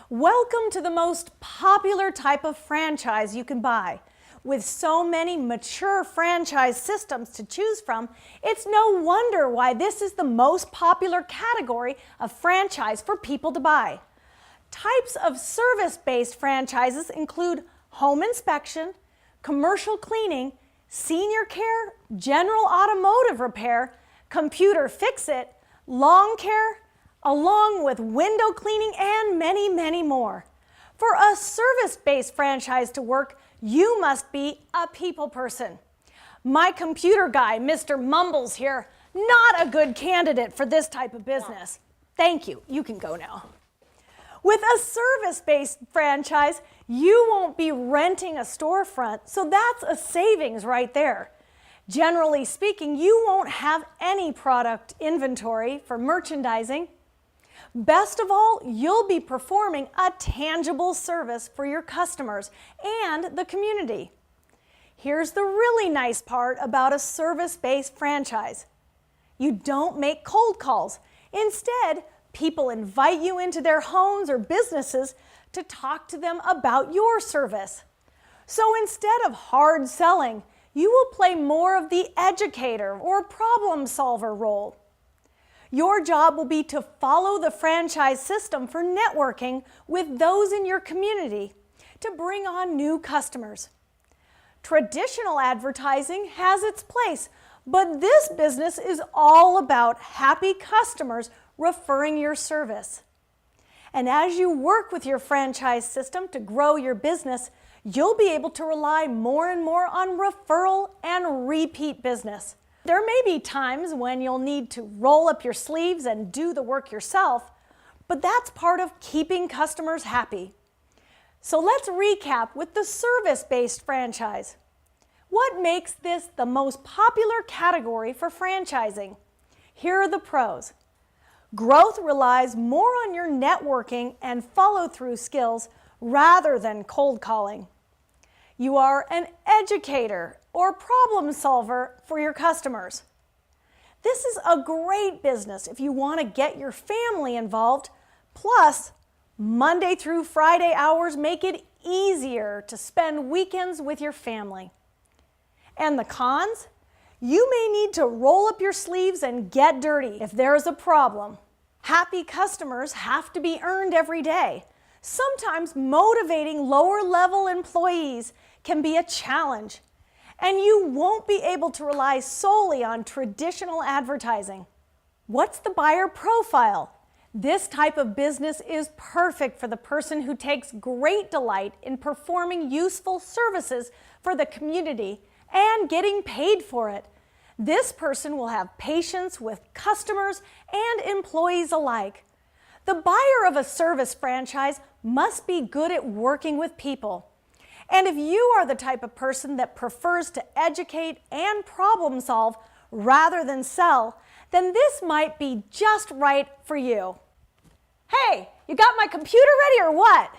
Welcome to the most popular type of franchise you can buy. With so many mature franchise systems to choose from, it's no wonder why this is the most popular category of franchise for people to buy. Types of service-based franchises include home inspection, commercial cleaning, senior care, general automotive repair, computer fix-it, lawn care, along with window cleaning and many, many more. For a service-based franchise to work, you must be a people person. My computer guy, Mr. Mumbles here, not a good candidate for this type of business. Thank you. You can go now. With a service-based franchise, you won't be renting a storefront, so that's a savings right there. Generally speaking, you won't have any product inventory for merchandising. Best of all, you'll be performing a tangible service for your customers and the community. Here's the really nice part about a service-based franchise. You don't make cold calls. Instead, people invite you into their homes or businesses to talk to them about your service. So instead of hard selling, you will play more of the educator or problem solver role. Your job will be to follow the franchise system for networking with those in your community to bring on new customers. Traditional advertising has its place, but this business is all about happy customers referring your service. And as you work with your franchise system to grow your business, you'll be able to rely more and more on referral and repeat business. There may be times when you'll need to roll up your sleeves and do the work yourself, but that's part of keeping customers happy. So let's recap with the service-based franchise. What makes this the most popular category for franchising? Here are the pros. Growth relies more on your networking and follow-through skills rather than cold calling. You are an educator or problem solver for your customers. This is a great business if you want to get your family involved. Plus, Monday through Friday hours make it easier to spend weekends with your family. And the cons? You may need to roll up your sleeves and get dirty if there is a problem. Happy customers have to be earned every day. Sometimes motivating lower-level employees can be a challenge, and you won't be able to rely solely on traditional advertising. What's the buyer profile? This type of business is perfect for the person who takes great delight in performing useful services for the community and getting paid for it. This person will have patience with customers and employees alike. The buyer of a service franchise must be good at working with people. And if you are the type of person that prefers to educate and problem solve rather than sell, then this might be just right for you. Hey, you got my computer ready or what?